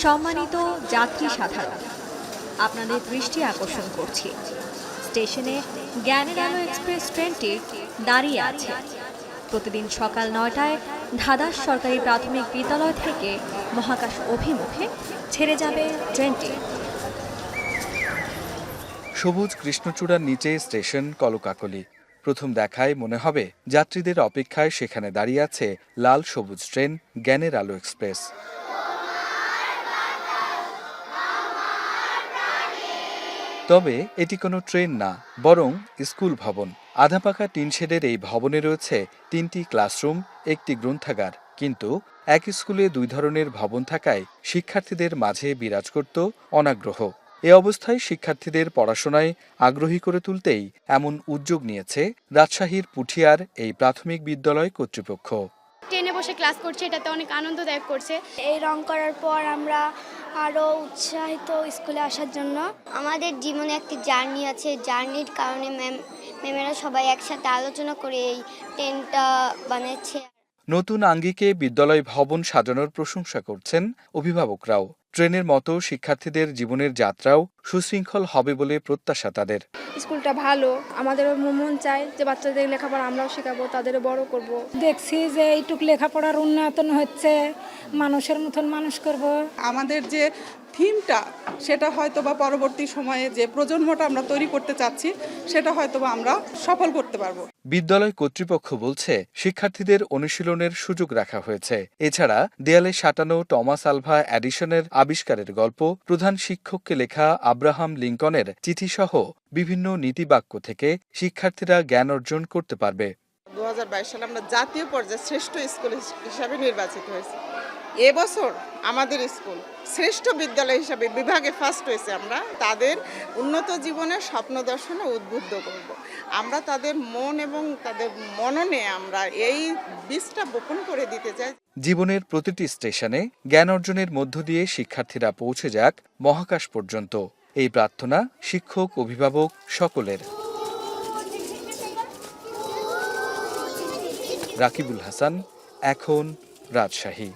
সম্মানিত যাত্রী সাধারণ, আপনাদের দৃষ্টি আকর্ষণ করছি, স্টেশনে জ্ঞানের আলো এক্সপ্রেস ট্রেনটি দাঁড়িয়ে আছে। প্রতিদিন সকাল ৯টায় ধাদাস সরকারি প্রাথমিক বিদ্যালয় থেকে মহাকাশ অভিমুখে ছেড়ে যাবে ট্রেনটি। সবুজ কৃষ্ণচূড়ার নিচে স্টেশন কলকাকলি। প্রথম দেখায় মনে হবে যাত্রীদের অপেক্ষায় সেখানে দাঁড়িয়ে আছে লাল সবুজ ট্রেন জ্ঞানের আলো এক্সপ্রেস। তবে এটি কোনো ট্রেন না, বরং স্কুল ভবন। আধাপাকা টিন শেডের এই ভবনে রয়েছে ৩টি ক্লাসরুম, একটি গ্রন্থাগার। কিন্তু এক স্কুলে দুই ধরনের ভবন থাকায় শিক্ষার্থীদের মাঝে বিরাজ করত অনাগ্রহ। এ অবস্থায় শিক্ষার্থীদের পড়াশোনায় আগ্রহী করে তুলতেই এমন উদ্যোগ নিয়েছে রাজশাহীর পুঠিয়ার এই প্রাথমিক বিদ্যালয় কর্তৃপক্ষ। ট্রেনে বসে ক্লাস করছে, এটাতে অনেক আনন্দদায়ক করছে। এই রং করার পর আমরা আরও উৎসাহিত স্কুলে আসার জন্য। আমাদের জীবনে একটি জার্নি আছে, জার্নির কারণে ম্যামেরা সবাই একসাথে আলোচনা করে এই ট্রেনটা বানিয়েছে। নতুন আঙ্গিকে বিদ্যালয় ভবন সাজানোর প্রশংসা করছেন অভিভাবকরাও। ট্রেনের মতো শিক্ষার্থীদের জীবনের যাত্রাও সুশৃঙ্খল হবে বলে প্রত্যাশা তাদের। স্কুলটা ভালো, আমাদেরও মন চায় যে বাচ্চাদের লেখাপড়া আমরাও শেখাবো, তাদেরও বড় করব। দেখছি যে এইটুক লেখাপড়ার উন্নয়ন হচ্ছে, মানুষের মতন মানুষ করব। আমাদের যে থিমটা সেটা হয়তো বা পরবর্তী সময়ে যে প্রজন্মটা আমরা তৈরি করতে চাচ্ছি সেটা হয়তো বা আমরা সফল করতে পারবো। বিদ্যালয় কর্তৃপক্ষ বলছে শিক্ষার্থীদের অনুশীলনের সুযোগ রাখা হয়েছে। এছাড়া দেয়ালে সাঁটানো টমাস আলভা এডিসনের আবিষ্কারের গল্প, প্রধান শিক্ষককে লেখা আব্রাহাম লিঙ্কনের চিঠিসহ বিভিন্ন নীতিবাক্য থেকে শিক্ষার্থীরা জ্ঞান অর্জন করতে পারবে। 2022 সালে আমরা জাতীয় পর্যায়ে শ্রেষ্ঠ স্কুল হিসাবে নির্বাচিত হয়েছি। এবছর আমাদের স্কুল শ্রেষ্ঠ বিদ্যালয় হিসাবে বিভাগে ফার্স্ট হয়েছে। আমরা তাদের উন্নত জীবনের স্বপ্ন দর্শনে উদ্বুদ্ধ করব। আমরা তাদের মন এবং তাদের মননে আমরা এই বীজটা বপন করে দিতে চাই। জীবনের প্রতিটি স্টেশনে জ্ঞান অর্জনের মধ্য দিয়ে শিক্ষার্থীরা পৌঁছে যাক মহাকাশ পর্যন্ত, এই প্রার্থনা শিক্ষক, অভিভাবক সকলের। রাকিবুল হাসান, এখন, রাজশাহী।